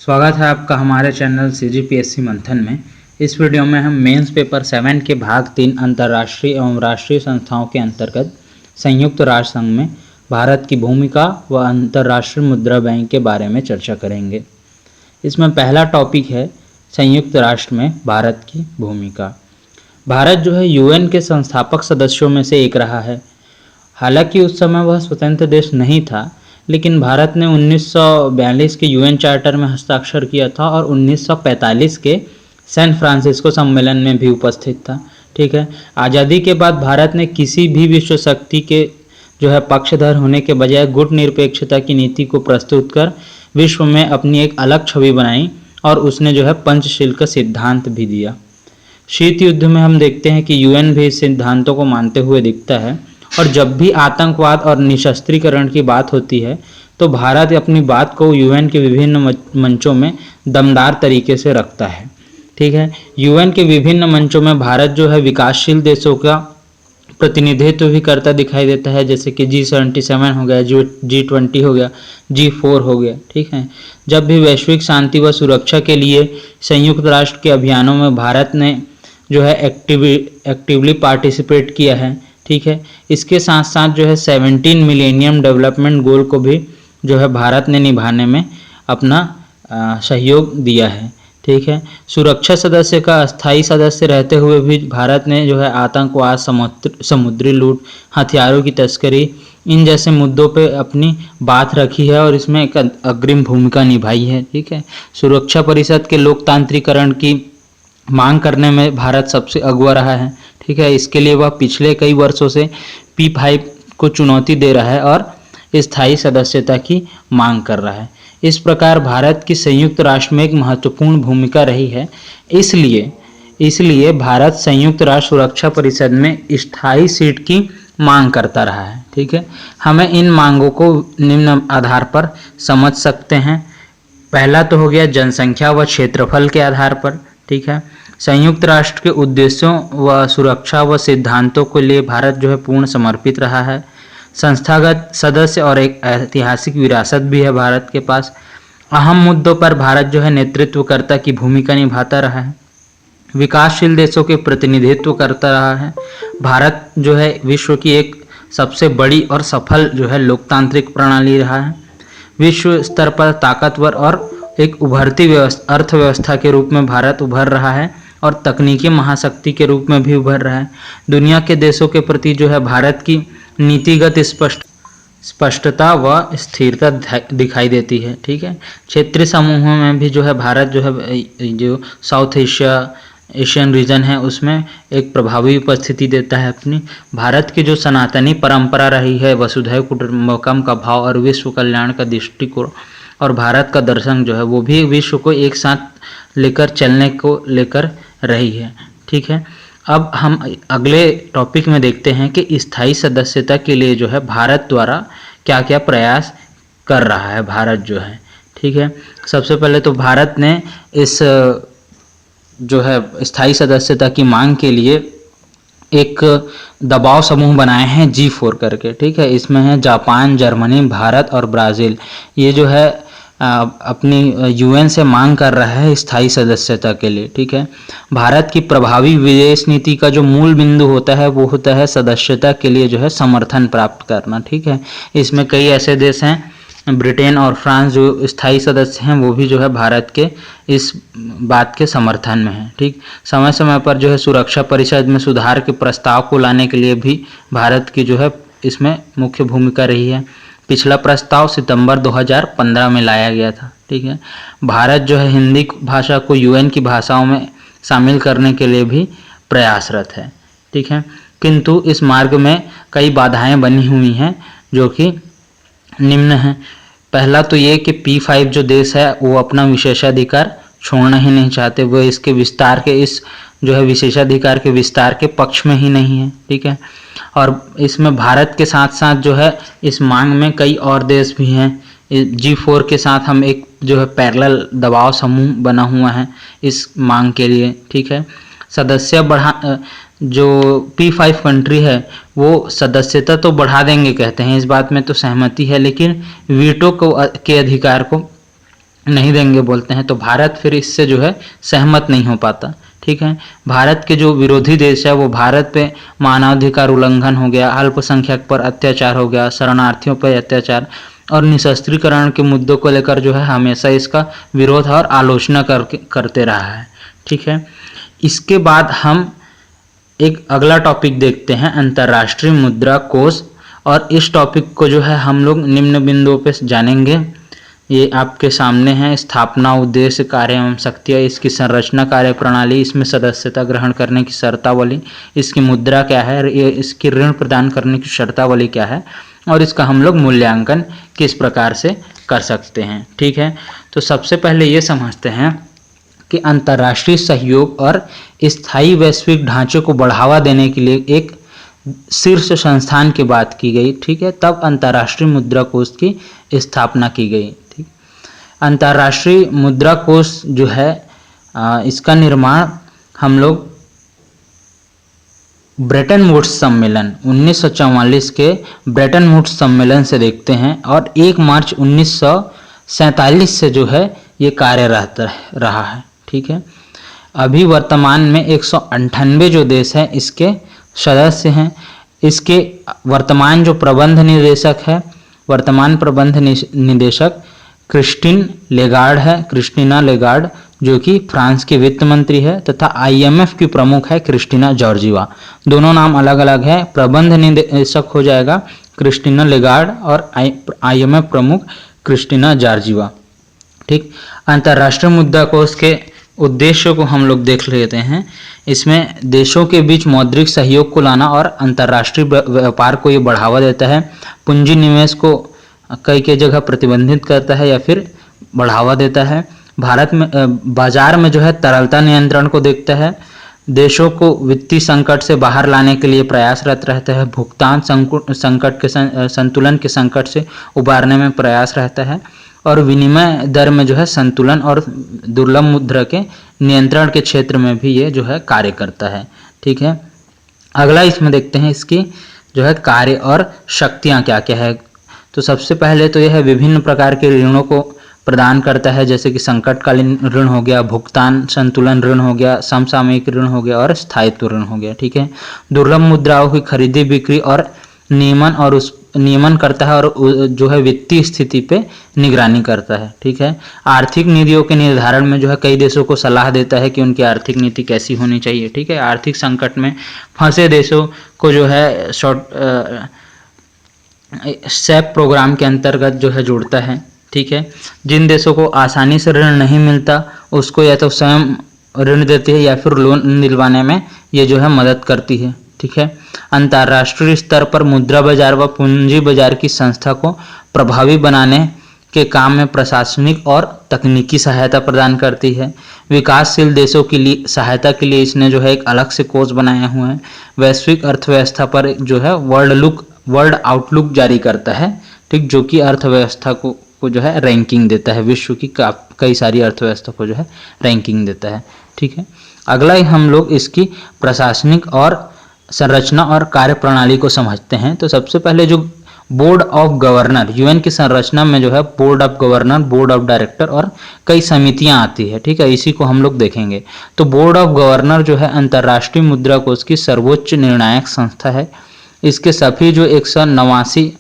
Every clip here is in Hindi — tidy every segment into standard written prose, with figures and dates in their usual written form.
स्वागत है आपका हमारे चैनल CGPSC मंथन में। इस वीडियो में हम मेंस पेपर 7 के भाग 3 अंतर्राष्ट्रीय एवं राष्ट्रीय संस्थाओं के अंतर्गत संयुक्त राष्ट्र संघ में भारत की भूमिका व अंतर्राष्ट्रीय मुद्रा बैंक के बारे में चर्चा करेंगे। इसमें पहला टॉपिक है संयुक्त राष्ट्र में भारत की भूमिका। भारत जो है UN के संस्थापक सदस्यों में से एक रहा है। हालांकि उस समय वह स्वतंत्र देश नहीं था, लेकिन भारत ने 1942 के UN चार्टर में हस्ताक्षर किया था और 1945 के सैन फ्रांसिस्को सम्मेलन में भी उपस्थित था। ठीक है, आज़ादी के बाद भारत ने किसी भी विश्व शक्ति के जो है पक्षधर होने के बजाय गुट निरपेक्षता की नीति को प्रस्तुत कर विश्व में अपनी एक अलग छवि बनाई और उसने जो है पंचशील का सिद्धांत भी दिया। शीत युद्ध में हम देखते हैं कि UN भी इस सिद्धांतों को मानते हुए दिखता है, और जब भी आतंकवाद और निशस्त्रीकरण की बात होती है तो भारत अपनी बात को UN के विभिन्न मंचों में दमदार तरीके से रखता है। ठीक है, UN के विभिन्न मंचों में भारत जो है विकासशील देशों का प्रतिनिधित्व भी करता दिखाई देता है, जैसे कि G77 हो गया, G20 हो गया, G4 हो गया। ठीक है, जब भी वैश्विक शांति व सुरक्षा के लिए संयुक्त राष्ट्र के अभियानों में भारत ने जो है एक्टिवली पार्टिसिपेट किया है। ठीक है, इसके साथ साथ जो है 17 मिलेनियम डेवलपमेंट गोल को भी जो है भारत ने निभाने में अपना सहयोग दिया है। ठीक है, सुरक्षा सदस्य का अस्थायी सदस्य रहते हुए भी भारत ने जो है आतंकवाद, समुद्री लूट, हथियारों की तस्करी, इन जैसे मुद्दों पे अपनी बात रखी है और इसमें एक अग्रिम भूमिका निभाई है। ठीक है, सुरक्षा परिषद के लोकतांत्रिकरण की मांग करने में भारत सबसे अगुआ रहा है। ठीक है, इसके लिए वह पिछले कई वर्षों से P5 को चुनौती दे रहा है और स्थायी सदस्यता की मांग कर रहा है। इस प्रकार भारत की संयुक्त राष्ट्र में एक महत्वपूर्ण भूमिका रही है। इसलिए भारत संयुक्त राष्ट्र सुरक्षा परिषद में स्थायी सीट की मांग करता रहा है। ठीक है, हमें इन मांगों को निम्न आधार पर समझ सकते हैं। पहला तो हो गया जनसंख्या व क्षेत्रफल के आधार पर। ठीक है, संयुक्त राष्ट्र के उद्देश्यों व सुरक्षा व सिद्धांतों के लिए भारत जो है पूर्ण समर्पित रहा है। संस्थागत सदस्य और एक ऐतिहासिक विरासत भी है भारत के पास। अहम मुद्दों पर भारत जो है नेतृत्वकर्ता की भूमिका निभाता रहा है। विकासशील देशों के प्रतिनिधित्व करता रहा है। भारत जो है विश्व की एक सबसे बड़ी और सफल जो है लोकतांत्रिक प्रणाली रहा है। विश्व स्तर पर ताकतवर और एक उभरती अर्थव्यवस्था के रूप में भारत उभर रहा है और तकनीकी महाशक्ति के रूप में भी उभर रहा है। दुनिया के देशों के प्रति जो है भारत की नीतिगत स्पष्टता व स्थिरता दिखाई देती है। ठीक है, क्षेत्रीय समूहों में भी जो है भारत जो है जो साउथ एशियन रीजन है उसमें एक प्रभावी उपस्थिति देता है अपनी। भारत की जो सनातनी परंपरा रही है वसुधैव कुटुंबकम का भाव और विश्व कल्याण का दृष्टिकोण और भारत का दर्शन जो है वो भी विश्व को एक साथ लेकर चलने को लेकर रही है। ठीक है, अब हम अगले टॉपिक में देखते हैं कि स्थायी सदस्यता के लिए जो है भारत द्वारा क्या क्या प्रयास कर रहा है भारत जो है। ठीक है, सबसे पहले तो भारत ने इस जो है स्थायी सदस्यता की मांग के लिए एक दबाव समूह बनाए हैं G4 करके। ठीक है, इसमें है जापान, जर्मनी, भारत और ब्राज़ील। ये जो है अपनी UN से मांग कर रहा है स्थायी सदस्यता के लिए। ठीक है, भारत की प्रभावी विदेश नीति का जो मूल बिंदु होता है वो होता है सदस्यता के लिए जो है समर्थन प्राप्त करना। ठीक है, इसमें कई ऐसे देश हैं, ब्रिटेन और फ्रांस जो स्थायी सदस्य हैं वो भी जो है भारत के इस बात के समर्थन में है। ठीक, समय समय पर जो है सुरक्षा परिषद में सुधार के प्रस्ताव को लाने के लिए भी भारत की जो है इसमें मुख्य भूमिका रही है। पिछला प्रस्ताव सितंबर 2015 में लाया गया था। ठीक है, भारत जो है हिंदी भाषा को UN की भाषाओं में शामिल करने के लिए भी प्रयासरत है। ठीक है, किंतु इस मार्ग में कई बाधाएं बनी हुई हैं जो कि निम्न हैं। पहला तो ये कि P5 जो देश है वो अपना विशेषाधिकार छोड़ना ही नहीं चाहते, वो इसके विस्तार के इस जो है विशेषाधिकार के विस्तार के पक्ष में ही नहीं है। ठीक है, और इसमें भारत के साथ साथ जो है इस मांग में कई और देश भी हैं। G4 के साथ हम एक जो है पैरेलल दबाव समूह बना हुआ है इस मांग के लिए। ठीक है, सदस्य जो P5 कंट्री है वो सदस्यता तो बढ़ा देंगे कहते हैं, इस बात में तो सहमति है, लेकिन वीटो के अधिकार को नहीं देंगे बोलते हैं, तो भारत फिर इससे जो है सहमत नहीं हो पाता। ठीक है, भारत के जो विरोधी देश है वो भारत पे मानवाधिकार उल्लंघन हो गया, अल्पसंख्यक पर अत्याचार हो गया, शरणार्थियों पर अत्याचार और निशस्त्रीकरण के मुद्दों को लेकर जो है हमेशा इसका विरोध और आलोचना करते रहा है। ठीक है, इसके बाद हम एक अगला टॉपिक देखते हैं, अंतर्राष्ट्रीय मुद्रा कोष। और इस टॉपिक को जो है हम लोग निम्न बिंदुओं पे जानेंगे। ये आपके सामने है, स्थापना, उद्देश्य, कार्य एवं शक्तियाँ, इसकी संरचना, कार्य प्रणाली, इसमें सदस्यता ग्रहण करने की शर्तावली, इसकी मुद्रा क्या है, ये इसकी ऋण प्रदान करने की शर्तावली क्या है और इसका हम लोग मूल्यांकन किस प्रकार से कर सकते हैं। ठीक है, तो सबसे पहले ये समझते हैं कि अंतर्राष्ट्रीय सहयोग और स्थायी वैश्विक ढांचे को बढ़ावा देने के लिए एक शीर्ष संस्थान की बात की गई। ठीक है, तब अंतर्राष्ट्रीय मुद्रा कोष की स्थापना की गई। ठीक, अंतर्राष्ट्रीय मुद्रा कोष जो है इसका निर्माण हम लोग ब्रेटन वुड्स सम्मेलन 1944 के ब्रेटन वुड्स सम्मेलन से देखते हैं और 1 मार्च 1947 से जो है ये कार्यरत रहा है। ठीक है, अभी वर्तमान में 198 जो देश हैं इसके सदस्य हैं। इसके वर्तमान जो प्रबंध निदेशक है, वर्तमान प्रबंध निदेशक क्रिस्टीना लेगार्ड जो कि फ्रांस की वित्त मंत्री है, तथा IMF की प्रमुख है क्रिस्टीना जॉर्जिवा। दोनों नाम अलग अलग है, प्रबंध निदेशक हो जाएगा क्रिस्टीना लेगार्ड और IMF प्रमुख क्रिस्टीना जॉर्जिवा। ठीक, अंतर्राष्ट्रीय मुद्रा कोष के उद्देश्यों को हम लोग देख लेते हैं। इसमें देशों के बीच मौद्रिक सहयोग को लाना और अंतर्राष्ट्रीय व्यापार को ये बढ़ावा देता है, पूंजी निवेश को कई जगह प्रतिबंधित करता है या फिर बढ़ावा देता है, भारत में बाजार में जो है तरलता नियंत्रण को देखता है, देशों को वित्तीय संकट से बाहर लाने के लिए प्रयासरत रहता है, भुगतान संकट के संतुलन के संकट से उबारने में प्रयास रहता है और विनिमय दर में जो है संतुलन और दुर्लभ मुद्रा के नियंत्रण के क्षेत्र में भी ये जो है कार्य करता है। ठीक है, अगला इसमें देखते हैं इसकी जो है कार्य और शक्तियाँ क्या क्या है। तो सबसे पहले तो यह है विभिन्न प्रकार के ऋणों को प्रदान करता है, जैसे कि संकटकालीन ऋण हो गया, भुगतान संतुलन ऋण हो गया, समसामयिक ऋण हो गया और स्थायित्व ऋण हो गया। ठीक है, दुर्लभ मुद्राओं की खरीदी बिक्री और नियमन करता है और जो है वित्तीय स्थिति पे निगरानी करता है। ठीक है, आर्थिक नीतियों के निर्धारण में जो है कई देशों को सलाह देता है कि उनकी आर्थिक नीति कैसी होनी चाहिए। ठीक है, आर्थिक संकट में फंसे देशों को जो है SAP प्रोग्राम के अंतर्गत जो है जोड़ता है। ठीक है, जिन देशों को आसानी से ऋण नहीं मिलता उसको या तो स्वयं ऋण देती है या फिर लोन दिलवाने में ये जो है मदद करती है। ठीक है, अंतर्राष्ट्रीय स्तर पर मुद्रा बाजार व पूंजी बाजार की संस्था को प्रभावी बनाने के काम में प्रशासनिक और तकनीकी सहायता प्रदान करती है। विकासशील देशों के लिए सहायता के लिए इसने जो है एक अलग से कोष बनाए हुए हैं। वैश्विक अर्थव्यवस्था पर जो है वर्ल्ड आउटलुक जारी करता है। ठीक, जो कि अर्थव्यवस्था को जो है रैंकिंग देता है, विश्व की कई सारी अर्थव्यवस्था को जो है रैंकिंग देता है। ठीक है, अगला ही हम लोग इसकी प्रशासनिक और संरचना और कार्य प्रणाली को समझते हैं। तो सबसे पहले जो बोर्ड ऑफ गवर्नर, यूएन की संरचना में जो है board of governor, board of director और कई समितियां आती है। ठीक है, इसी को हम लोग देखेंगे। तो बोर्ड ऑफ गवर्नर जो है अंतर्राष्ट्रीय मुद्रा कोष की सर्वोच्च निर्णायक संस्था है। इसके सभी जो 189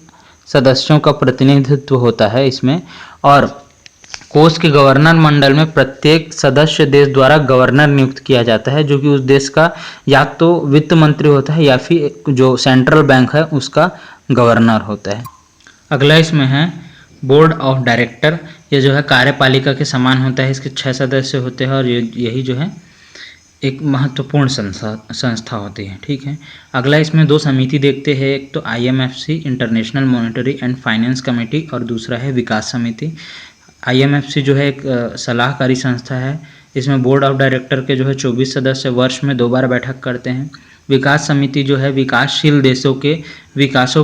सदस्यों का प्रतिनिधित्व होता है इसमें, और कोष के गवर्नर मंडल में प्रत्येक सदस्य देश द्वारा गवर्नर नियुक्त किया जाता है, जो कि उस देश का या तो वित्त मंत्री होता है या फिर जो सेंट्रल बैंक है उसका गवर्नर होता है। अगला इसमें है बोर्ड ऑफ डायरेक्टर। ये जो है कार्यपालिका के समान होता है, इसके 6 सदस्य होते हैं और यही जो है एक महत्वपूर्ण संस्था होती है। ठीक है, अगला इसमें 2 समिति देखते हैं, एक तो IMFC international monetary and finance committee और दूसरा है विकास समिति। IMFC जो है एक सलाहकारी संस्था है। इसमें बोर्ड ऑफ डायरेक्टर के जो है 24 सदस्य वर्ष में 2 बार बैठक करते हैं। विकास समिति जो है विकासशील देशों के विकास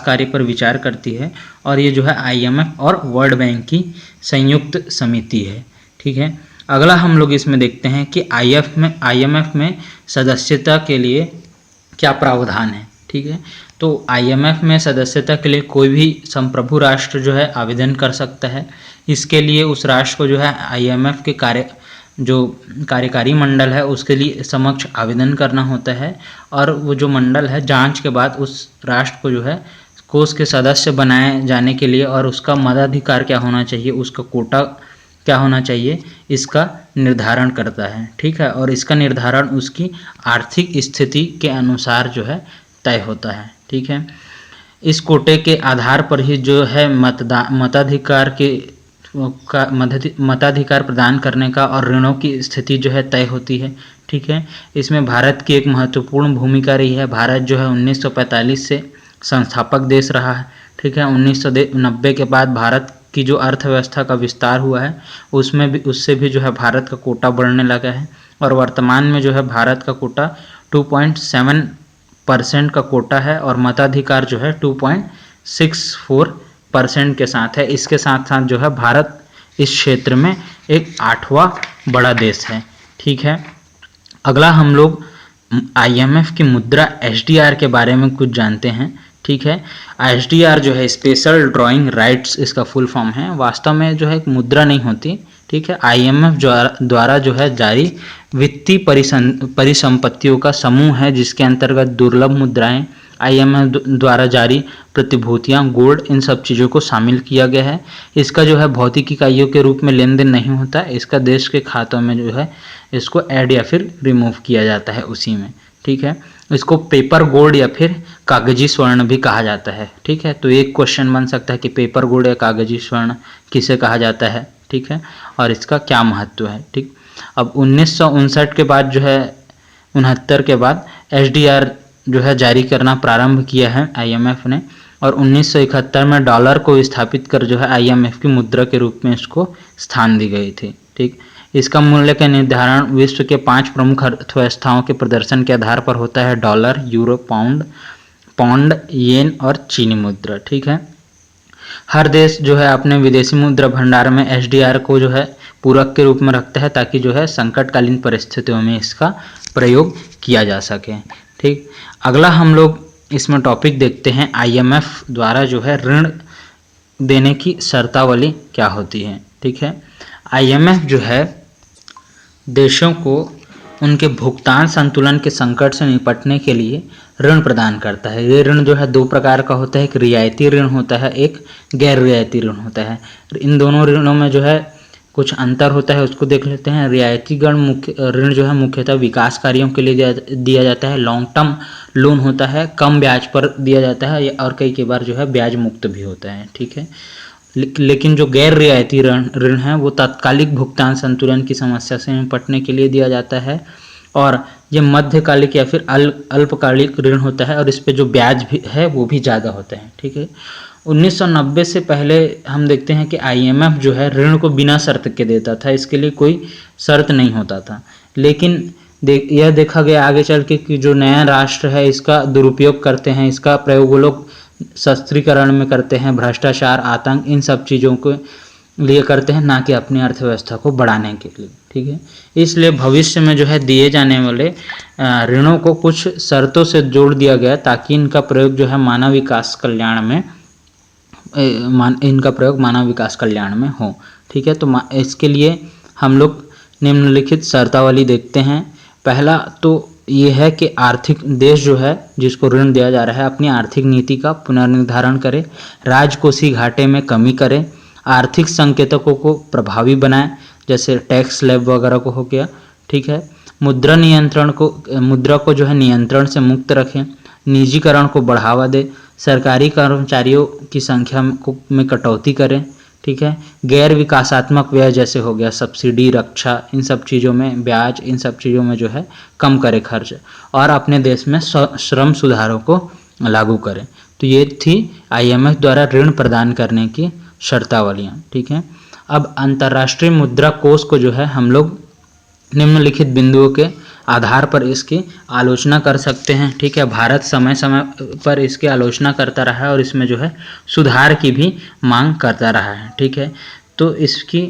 कार्य पर विचार करती है और ये जो है IMF और वर्ल्ड बैंक की संयुक्त समिति है। ठीक है, अगला हम लोग इसमें देखते हैं कि IMF में सदस्यता के लिए क्या प्रावधान है। ठीक है, तो IMF में सदस्यता के लिए कोई भी संप्रभु राष्ट्र जो है आवेदन कर सकता है। इसके लिए उस राष्ट्र को जो है IMF के कार्यकारी मंडल है उसके लिए समक्ष आवेदन करना होता है, और वो जो मंडल है जांच के बाद उस राष्ट्र को जो है कोष के सदस्य बनाए जाने के लिए और उसका मताधिकार क्या होना चाहिए, उसका कोटा क्या होना चाहिए, इसका निर्धारण करता है। ठीक है, और इसका निर्धारण उसकी आर्थिक स्थिति के अनुसार जो है तय होता है। ठीक है, इस कोटे के आधार पर ही जो है मताधिकार प्रदान करने का और ऋणों की स्थिति जो है तय होती है। ठीक है, इसमें भारत की एक महत्वपूर्ण भूमिका रही है। भारत जो है 1945 से संस्थापक देश रहा है। ठीक है, 1990 के बाद भारत की जो अर्थव्यवस्था का विस्तार हुआ है उससे भी जो है भारत का कोटा बढ़ने लगा है, और वर्तमान में जो है भारत का कोटा 2.7% का कोटा है और मताधिकार जो है 2.64% के साथ है। इसके साथ साथ जो है भारत इस क्षेत्र में एक 8वां बड़ा देश है। ठीक है, अगला हम लोग IMF की मुद्रा SDR के बारे में कुछ जानते हैं। ठीक है, SDR जो है स्पेशल ड्राइंग राइट्स इसका फुल फॉर्म है। वास्तव में जो है एक मुद्रा नहीं होती। ठीक है, IMF द्वारा जो है जारी वित्तीय परिसंपत्तियों का समूह है जिसके अंतर्गत दुर्लभ मुद्राएं, IMF द्वारा जारी प्रतिभूतियां, गोल्ड, इन सब चीज़ों को शामिल किया गया है। इसका जो है भौतिक इकाइयों के रूप में लेन देन नहीं होता, इसका देश के खातों में जो है इसको ऐड या फिर रिमूव किया जाता है उसी में। ठीक है, इसको पेपर गोल्ड या फिर कागजी स्वर्ण भी कहा जाता है। ठीक है, तो एक क्वेश्चन बन सकता है कि पेपर गोल्ड या कागजी स्वर्ण किसे कहा जाता है। ठीक है, और इसका क्या महत्व है। ठीक, अब 1959 के बाद जो है 69 के बाद SDR जो है जारी करना प्रारंभ किया है IMF ने, और 1971 में डॉलर को स्थापित कर जो है IMF की मुद्रा के रूप में इसको स्थान दी गई थी। ठीक, इसका मूल्य का निर्धारण विश्व के 5 प्रमुख अर्थव्यवस्थाओं के प्रदर्शन के आधार पर होता है: डॉलर, यूरो, पौंड, येन और चीनी मुद्रा। ठीक है, हर देश जो है अपने विदेशी मुद्रा भंडार में SDR को जो है पूरक के रूप में रखता है ताकि जो है संकटकालीन परिस्थितियों में इसका प्रयोग किया जा सके। ठीक, अगला हम लोग इसमें टॉपिक देखते हैं IMF द्वारा जो है ऋण देने की शर्तावली क्या होती है। ठीक है, IMF जो है देशों को उनके भुगतान संतुलन के संकट से निपटने के लिए ऋण प्रदान करता है। ये ऋण जो है 2 प्रकार का होता है, एक रियायती ऋण होता है, एक गैर रियायती ऋण होता है। इन दोनों ऋणों में जो है कुछ अंतर होता है, उसको देख लेते हैं। रियायती ऋण जो है मुख्यतः विकास कार्यों के लिए दिया जाता है। लॉन्ग टर्म लोन होता है, कम ब्याज पर दिया जाता है और कई बार जो है ब्याज मुक्त भी होता है। ठीक है, लेकिन जो गैर रियायती ऋण है वो तात्कालिक भुगतान संतुलन की समस्या से निपटने के लिए दिया जाता है, और ये मध्यकालिक या फिर अल्पकालिक ऋण होता है और इस पे जो ब्याज भी है वो भी ज़्यादा होता है। ठीक है, 1990 से पहले हम देखते हैं कि IMF जो है ऋण को बिना शर्त के देता था, इसके लिए कोई शर्त नहीं होता था। लेकिन यह देखा गया आगे चल के कि जो नया राष्ट्र है इसका दुरुपयोग करते हैं, इसका प्रयोग वो लोग शस्त्रीकरण में करते हैं, भ्रष्टाचार, आतंक, इन सब चीज़ों को लिए करते हैं, ना कि अपनी अर्थव्यवस्था को बढ़ाने के लिए। ठीक है, इसलिए भविष्य में जो है दिए जाने वाले ऋणों को कुछ शर्तों से जोड़ दिया गया ताकि इनका प्रयोग जो है मानव विकास कल्याण में हो। ठीक है, तो इसके लिए हम लोग निम्नलिखित शर्तावली देखते हैं। पहला तो ये है कि आर्थिक देश जो है जिसको ऋण दिया जा रहा है अपनी आर्थिक नीति का पुनर्निर्धारण करे, राजकोषीय घाटे में कमी करे, आर्थिक संकेतकों को प्रभावी बनाए जैसे टैक्स स्लैब वगैरह को हो गया। ठीक है, मुद्रा को जो है नियंत्रण से मुक्त रखें, निजीकरण को बढ़ावा दे, सरकारी कर्मचारियों की संख्या में कटौती करें। ठीक है, गैर विकासात्मक व्यय जैसे हो गया सब्सिडी, रक्षा, इन सब चीज़ों में ब्याज, इन सब चीज़ों में जो है कम करे खर्च, और अपने देश में श्रम सुधारों को लागू करें। तो ये थी IMF द्वारा ऋण प्रदान करने की शर्तावलियाँ। ठीक है, अब अंतर्राष्ट्रीय मुद्रा कोष को जो है हम लोग निम्नलिखित बिंदुओं के आधार पर इसकी आलोचना कर सकते हैं। ठीक है, भारत समय समय पर इसकी आलोचना करता रहा है और इसमें जो है सुधार की भी मांग करता रहा है। ठीक है, तो इसकी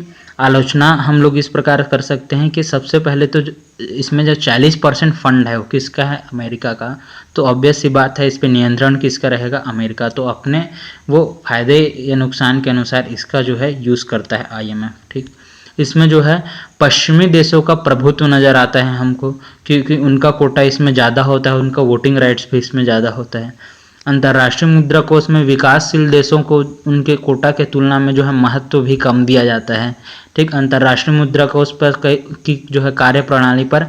आलोचना हम लोग इस प्रकार कर सकते हैं कि सबसे पहले तो इसमें जो 40% फंड है वो किसका है, अमेरिका का। तो ऑब्वियस सी बात है इस पे नियंत्रण किसका रहेगा, अमेरिका। तो अपने वो फायदे या नुकसान के अनुसार इसका जो है यूज़ करता है IMF, ठीक। इसमें जो है पश्चिमी देशों का प्रभुत्व नज़र आता है हमको, क्योंकि उनका कोटा इसमें ज़्यादा होता है, उनका वोटिंग राइट्स भी इसमें ज़्यादा होता है। अंतर्राष्ट्रीय मुद्रा कोष में विकासशील देशों को उनके कोटा के तुलना में जो है महत्व भी कम दिया जाता है, ठीक। अंतर्राष्ट्रीय मुद्रा कोष पर की जो है कार्यप्रणाली पर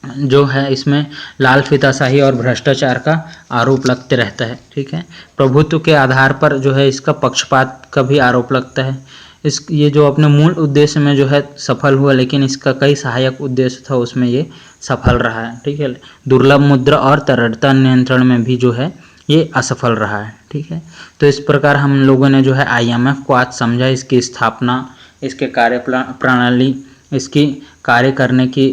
जो है इसमें लाल फीताशाही और भ्रष्टाचार का आरोप लगते रहता है, ठीक है। प्रभुत्व के आधार पर जो है इसका पक्षपात का भी आरोप लगता है। ये जो अपने मूल उद्देश्य में जो है सफल हुआ, लेकिन इसका कई सहायक उद्देश्य था उसमें ये सफल रहा है, ठीक है। दुर्लभ मुद्रा और तरलता नियंत्रण में भी जो है ये असफल रहा है, ठीक है। तो इस प्रकार हम लोगों ने जो है IMF को आज समझा, इसकी स्थापना, इसके कार्य प्रणाली, इसकी कार्य करने की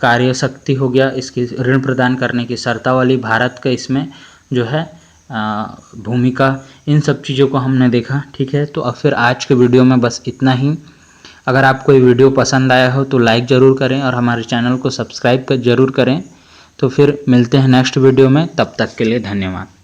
कार्य शक्ति हो गया, इसकी ऋण प्रदान करने की शर्तावली, भारत का इसमें जो है भूमिका, इन सब चीज़ों को हमने देखा, ठीक है। तो अब फिर आज के वीडियो में बस इतना ही। अगर आपको ये वीडियो पसंद आया हो तो लाइक ज़रूर करें और हमारे चैनल को सब्सक्राइब जरूर करें। तो फिर मिलते हैं नेक्स्ट वीडियो में, तब तक के लिए धन्यवाद।